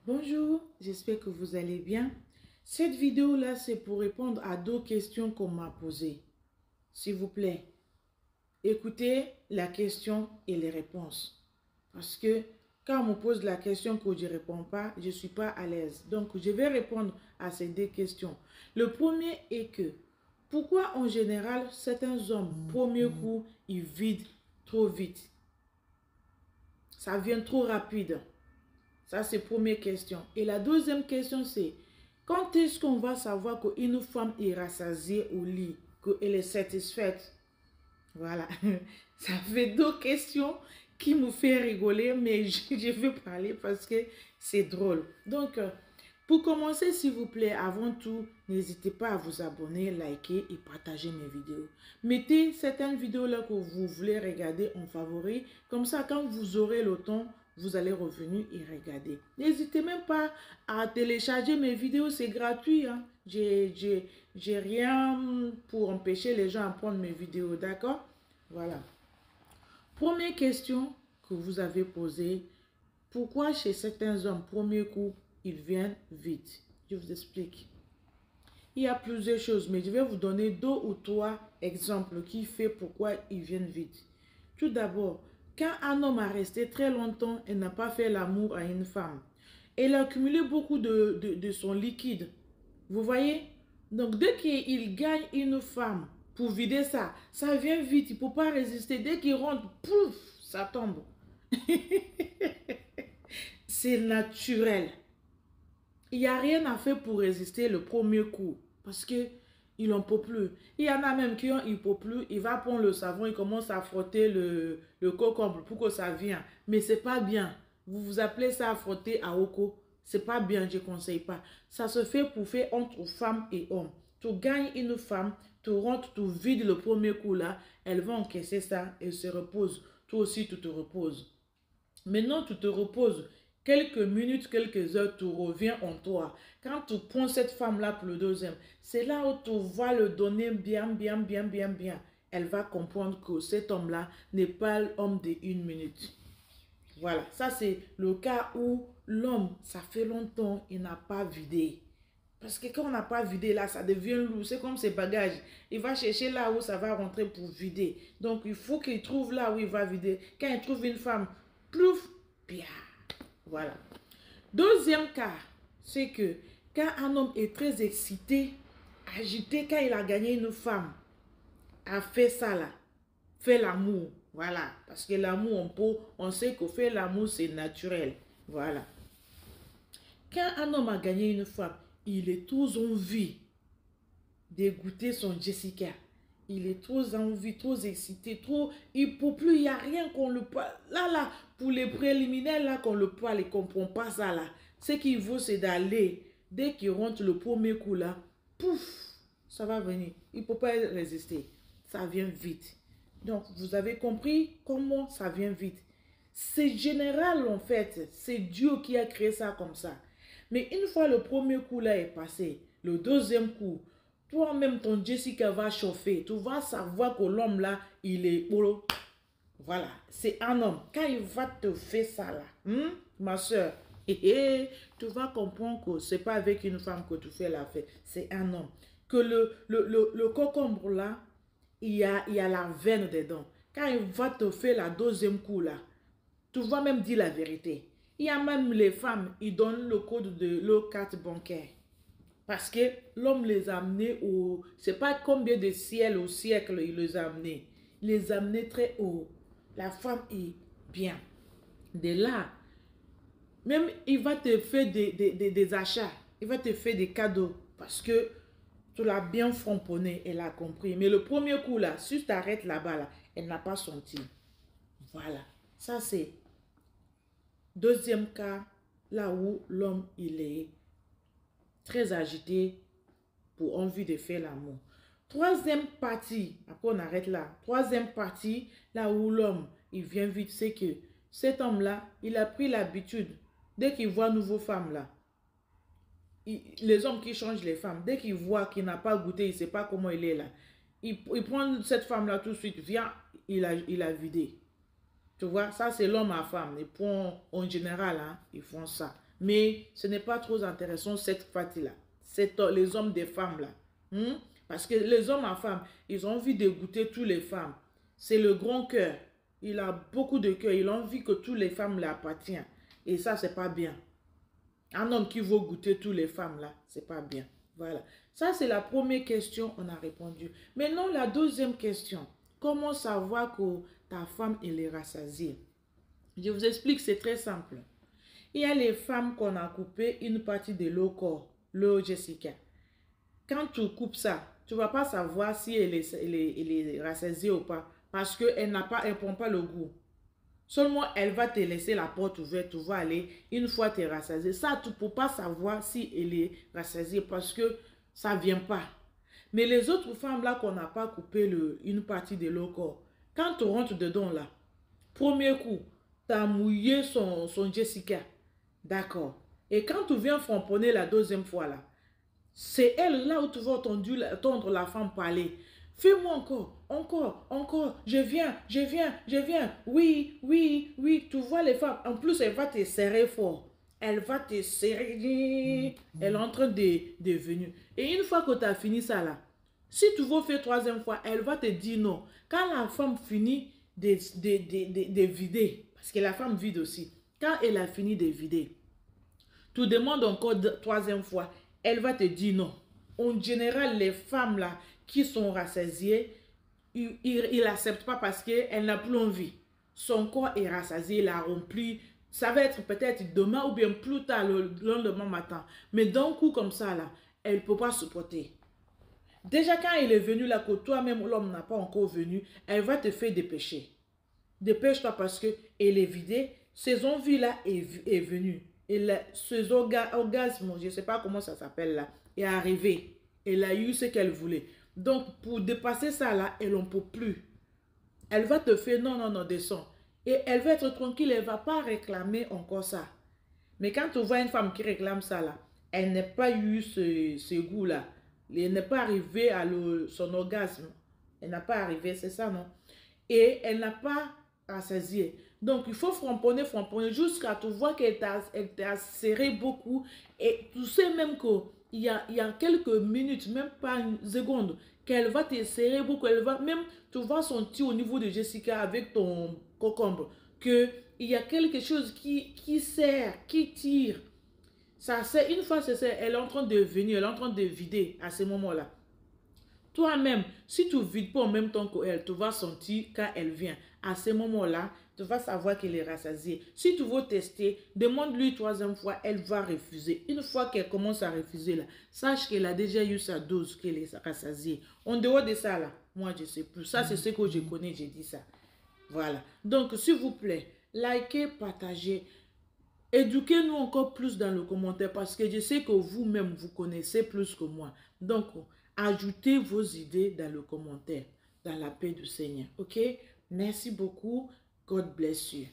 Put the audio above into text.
Bonjour, j'espère que vous allez bien. Cette vidéo-là, c'est pour répondre à deux questions qu'on m'a posées. S'il vous plaît, écoutez la question et les réponses. Parce que quand on me pose la question que je ne réponds pas, je ne suis pas à l'aise. Donc, je vais répondre à ces deux questions. Le premier est que, pourquoi en général, certains hommes, premier coup, ils vident trop vite? Ça vient trop rapide. Ça, c'est la première question. Et la deuxième question, c'est quand est-ce qu'on va savoir qu'une femme est rassasiée au lit, qu'elle est satisfaite? Voilà. Ça fait deux questions qui me font rigoler, mais je veux parler parce que c'est drôle. Donc, pour commencer, s'il vous plaît, avant tout, n'hésitez pas à vous abonner, liker et partager mes vidéos. Mettez certaines vidéos là que vous voulez regarder en favori. Comme ça, quand vous aurez le temps, vous allez revenir et regarder. N'hésitez même pas à télécharger mes vidéos, c'est gratuit. Hein? J'ai rien pour empêcher les gens à prendre mes vidéos, d'accord? Voilà. Première question que vous avez posée. Pourquoi chez certains hommes, premier coup, ils viennent vite? Je vous explique. Il y a plusieurs choses, mais je vais vous donner deux ou trois exemples qui font pourquoi ils viennent vite. Tout d'abord, quand un homme a resté très longtemps et n'a pas fait l'amour à une femme, elle a accumulé beaucoup de son liquide. Vous voyez? Donc, dès qu'il gagne une femme pour vider ça, ça vient vite, il ne peut pas résister. Dès qu'il rentre, pouf, ça tombe. C'est naturel. Il n'y a rien à faire pour résister le premier coup. Parce que il n'en peut plus. Il y en a même qui ne peut plus. Il va prendre le savon, il commence à frotter le cocombe pour que ça vienne. Mais ce n'est pas bien. Vous appelez ça à frotter à oko. Ce n'est pas bien, je ne conseille pas. Ça se fait pour faire entre femmes et hommes. Tu gagnes une femme, tu rentres, tu vides le premier coup là. Elle va encaisser ça et se repose. Toi aussi, tu te reposes. Maintenant, tu te reposes. Quelques minutes, quelques heures, tu reviens en toi. Quand tu prends cette femme-là pour le deuxième, c'est là où tu vas le donner bien, bien, bien, bien, bien. Elle va comprendre que cet homme-là n'est pas l'homme de une minute. Voilà, ça c'est le cas où l'homme, ça fait longtemps, il n'a pas vidé. Parce que quand on n'a pas vidé là, ça devient lourd. C'est comme ses bagages. Il va chercher là où ça va rentrer pour vider. Donc il faut qu'il trouve là où il va vider. Quand il trouve une femme, plouf, bien. Voilà. Deuxième cas, c'est que quand un homme est très excité, agité, quand il a gagné une femme, a fait ça là, fait l'amour. Voilà. Parce que l'amour, on sait que faire l'amour, c'est naturel. Voilà. Quand un homme a gagné une femme, il est trop envie de goûter son Jessica. Il est trop envie, trop excité, trop... Il ne peut plus, il n'y a rien qu'on le parle. Là, pour les préliminaires, là, qu'on le parle, il ne comprend pas ça, là. Ce qu'il veut, c'est d'aller. Dès qu'il rentre le premier coup, là, pouf, ça va venir. Il ne peut pas résister. Ça vient vite. Donc, vous avez compris comment ça vient vite. C'est général, en fait. C'est Dieu qui a créé ça comme ça. Mais une fois le premier coup là est passé, le deuxième coup, toi-même ton Jessica va chauffer. Tu vas savoir que l'homme là, il est... Voilà, c'est un homme. Quand il va te faire ça là, ma soeur, tu vas comprendre que ce n'est pas avec une femme que tu fais la fête. C'est un homme. Que le cocombre là, il y a la veine dedans. Quand il va te faire la deuxième coup là, tu vas même dire la vérité. Il y a même les femmes, ils donnent le code de leur carte bancaire. Parce que l'homme les a amenés au... C'est pas combien de ciel au siècle il les a amenés. Il les a amenés très haut. La femme est bien. De là, même il va te faire des achats. Il va te faire des cadeaux. Parce que tu l'as bien framponné, elle a compris. Mais le premier coup là, si tu t'arrêtes là-bas, là, elle n'a pas senti. Voilà. Ça c'est... Deuxième cas, là où l'homme, il est très agité pour envie de faire l'amour. Troisième partie, après on arrête là. Troisième partie, là où l'homme, il vient vite, c'est que cet homme-là, il a pris l'habitude, dès qu'il voit une nouvelle femme là, les hommes qui changent les femmes, dès qu'il voit qu'il n'a pas goûté, il ne sait pas comment il est là, il prend cette femme-là tout de suite, vient, il a vidé. Tu vois, ça c'est l'homme à femme. En général, hein, ils font ça. Mais ce n'est pas trop intéressant cette partie-là. C'est les hommes des femmes là. Parce que les hommes à femmes, ils ont envie de goûter toutes les femmes. C'est le grand cœur. Il a beaucoup de cœur. Il a envie que toutes les femmes lui appartiennent. Et ça, c'est pas bien. Un homme qui veut goûter toutes les femmes là, c'est pas bien. Voilà. Ça, c'est la première question, on a répondu. Maintenant, la deuxième question. Comment savoir que ta femme, elle est rassasiée? Je vous explique, c'est très simple. Il y a les femmes qu'on a coupé une partie de leur corps, leur Jessica. Quand tu coupes ça, tu ne vas pas savoir si elle est rassasiée ou pas. Parce qu'elle ne prend pas le goût. Seulement, elle va te laisser la porte ouverte, tu vas aller, une fois tu es rassasiée. Ça, tu ne peux pas savoir si elle est rassasiée parce que ça ne vient pas. Mais les autres femmes là qu'on n'a pas coupé une partie de leur corps, quand tu rentres dedans là, premier coup, tu as mouillé son Jessica. D'accord. Et quand tu viens framponner la deuxième fois là, c'est elle là où tu vas entendre la femme parler. Fais-moi encore, je viens, oui, oui, oui. Tu vois les femmes, en plus elle va te serrer fort. Elle va te serrer, elle est en train de venir. Et une fois que tu as fini ça là, si tu veux faire troisième fois, elle va te dire non. Quand la femme finit de vider, parce que la femme vide aussi, quand elle a fini de vider, tu demandes encore troisième fois, elle va te dire non. En général, les femmes là qui sont rassasiées, il n'accepte pas parce qu'elle n'a plus envie. Son corps est rassasié, il a rempli. Ça va être peut-être demain ou bien plus tard, le lendemain matin. Mais d'un coup comme ça là, elle ne peut pas supporter. Déjà quand il est venu là, que toi-même l'homme n'a pas encore venu, elle va te faire dépêcher. Dépêche-toi parce qu'elle est vidée, ses envies là est venue. Et ce orgasme, je ne sais pas comment ça s'appelle là, est arrivé. Elle a eu ce qu'elle voulait. Donc, pour dépasser ça là, elle n'en peut plus. Elle va te faire non, descends. Et elle va être tranquille, elle ne va pas réclamer encore ça. Mais quand tu vois une femme qui réclame ça là, elle n'a pas eu ce goût là. Elle n'est pas arrivée à son orgasme. Elle n'a pas arrivé, c'est ça non? Et elle n'a pas rassasié. Donc, il faut framponner jusqu'à tu vois qu'elle t'a serré beaucoup. Et tu sais même qu'il y a quelques minutes, même pas une seconde, qu'elle va te serrer beaucoup. Elle va même, tu vas sentir au niveau de Jessica avec ton concombre qu'il y a quelque chose qui serre, qui tire. Ça, c'est une fois, elle est en train de venir, elle est en train de vider à ce moment-là. Toi-même, si tu ne vides pas en même temps qu'elle, tu vas sentir quand elle vient. À ce moment-là, tu vas savoir qu'elle est rassasiée. Si tu veux tester, demande-lui troisième fois, elle va refuser. Une fois qu'elle commence à refuser, là, sache qu'elle a déjà eu sa dose, qu'elle est rassasiée. En dehors de ça, là, moi, je ne sais plus. Ça, c'est ce que je connais, j'ai dit ça. Voilà. Donc, s'il vous plaît, likez, partagez. Éduquez-nous encore plus dans le commentaire parce que je sais que vous-même, vous connaissez plus que moi. Donc, ajoutez vos idées dans le commentaire, dans la paix du Seigneur. OK? Merci beaucoup. God bless you.